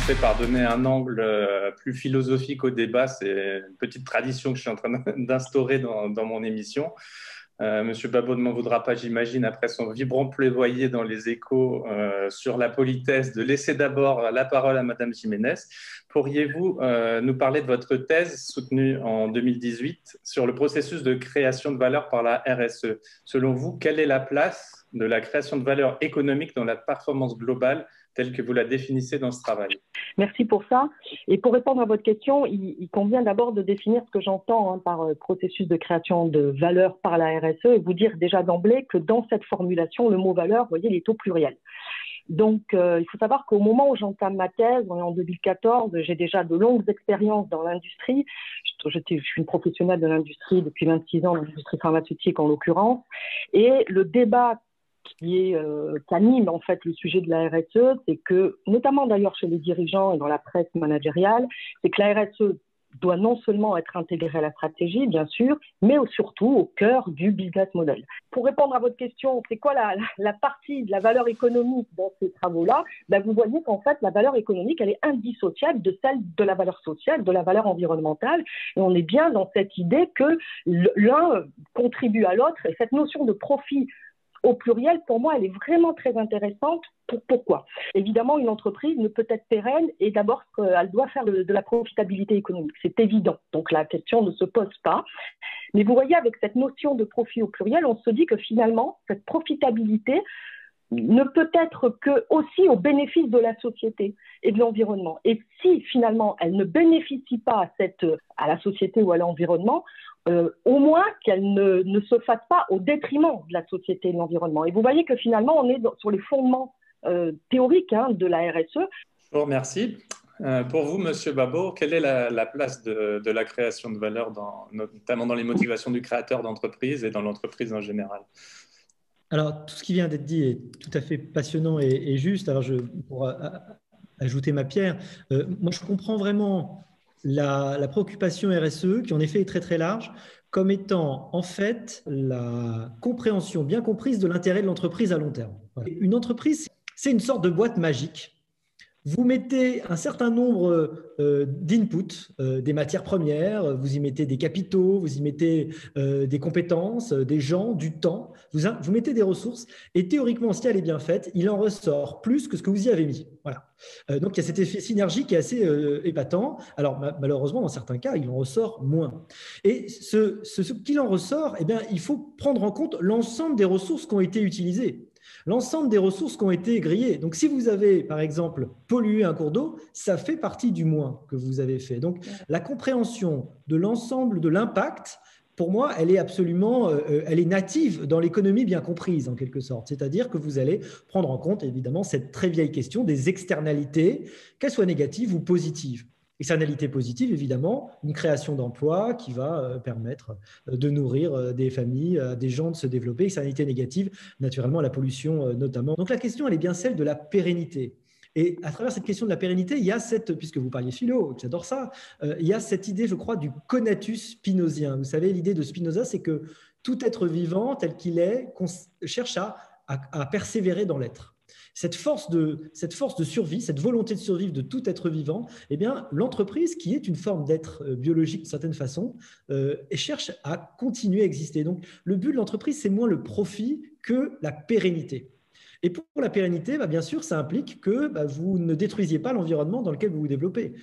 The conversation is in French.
commencer par donner un angle plus philosophique au débat. C'est une petite tradition que je suis en train d'instaurer dans mon émission. Monsieur Babot ne m'en voudra pas, j'imagine, après son vibrant plaidoyer dans les Échos sur la politesse, de laisser d'abord la parole à Madame Jiménez. Pourriez-vous nous parler de votre thèse soutenue en 2018 sur le processus de création de valeur par la RSE? Selon vous, quelle est la place de la création de valeur économique dans la performance globale telle que vous la définissez dans ce travail? Merci pour ça. Et pour répondre à votre question, il convient d'abord de définir ce que j'entends par processus de création de valeur par la RSE et vous dire déjà d'emblée que dans cette formulation, le mot valeur, vous voyez, il est au pluriel. Donc, il faut savoir qu'au moment où j'entame ma thèse, on est en 2014, j'ai déjà de longues expériences dans l'industrie. Je suis une professionnelle de l'industrie depuis 26 ans, dans l'industrie pharmaceutique en l'occurrence. Et le débat qui anime en fait le sujet de la RSE, c'est que, notamment d'ailleurs chez les dirigeants et dans la presse managériale, c'est que la RSE doit non seulement être intégrée à la stratégie, bien sûr, mais surtout au cœur du business model. Pour répondre à votre question, c'est quoi la partie de la valeur économique dans ces travaux-là? Vous voyez qu'en fait, la valeur économique, elle est indissociable de celle de la valeur sociale, de la valeur environnementale. Et on est bien dans cette idée que l'un contribue à l'autre. Et cette notion de profit au pluriel, pour moi, elle est vraiment très intéressante. Pourquoi? Évidemment, une entreprise ne peut être pérenne et d'abord, elle doit faire de la profitabilité économique. C'est évident. Donc, la question ne se pose pas. Mais vous voyez, avec cette notion de profit au pluriel, on se dit que finalement, cette profitabilité ne peut être que aussi au bénéfice de la société et de l'environnement. Et si finalement, elle ne bénéficie pas à la société ou à l'environnement, au moins qu'elle ne se fasse pas au détriment de la société et de l'environnement. Et vous voyez que finalement, on est sur les fondements théoriques de la RSE. Je vous remercie. Pour vous, Monsieur Babot, quelle est la place de la création de valeur, notamment dans les motivations du créateur d'entreprise et dans l'entreprise en général? Alors, tout ce qui vient d'être dit est tout à fait passionnant et juste. Alors, pour ajouter ma pierre, moi, je comprends vraiment la préoccupation RSE, qui en effet est très très large, comme étant en fait la compréhension bien comprise de l'intérêt de l'entreprise à long terme. Voilà. Une entreprise, c'est une sorte de boîte magique. Vous mettez un certain nombre d'inputs, des matières premières, vous y mettez des capitaux, vous y mettez des compétences, des gens, du temps, vous mettez des ressources et théoriquement, si elle est bien faite, il en ressort plus que ce que vous y avez mis. Voilà. Donc, il y a cet effet synergique qui est assez épatant. Alors, malheureusement, dans certains cas, il en ressort moins. Et ce qu'il en ressort, eh bien, il faut prendre en compte l'ensemble des ressources qui ont été utilisées. L'ensemble des ressources qui ont été grillées. Donc, si vous avez, par exemple, pollué un cours d'eau, ça fait partie du moins que vous avez fait. Donc, la compréhension de l'ensemble de l'impact, pour moi, elle est absolument, elle est native dans l'économie bien comprise, en quelque sorte. C'est-à-dire que vous allez prendre en compte, évidemment, cette très vieille question des externalités, qu'elles soient négatives ou positives. Externalité positive, évidemment, une création d'emplois qui va permettre de nourrir des familles, des gens de se développer. Externalité négative, naturellement, la pollution notamment. Donc la question, elle est bien celle de la pérennité. Et à travers cette question de la pérennité, il y a puisque vous parliez philo, j'adore ça, il y a cette idée, je crois, du conatus spinozien. Vous savez, l'idée de Spinoza, c'est que tout être vivant, tel qu'il est, cherche à persévérer dans l'être. Cette force de survie, cette volonté de survivre de tout être vivant, eh bien, l'entreprise, qui est une forme d'être biologique de certaine façon, cherche à continuer à exister. Donc, le but de l'entreprise, c'est moins le profit que la pérennité. Et pour la pérennité, bien sûr, ça implique que vous ne détruisiez pas l'environnement dans lequel vous vous développez.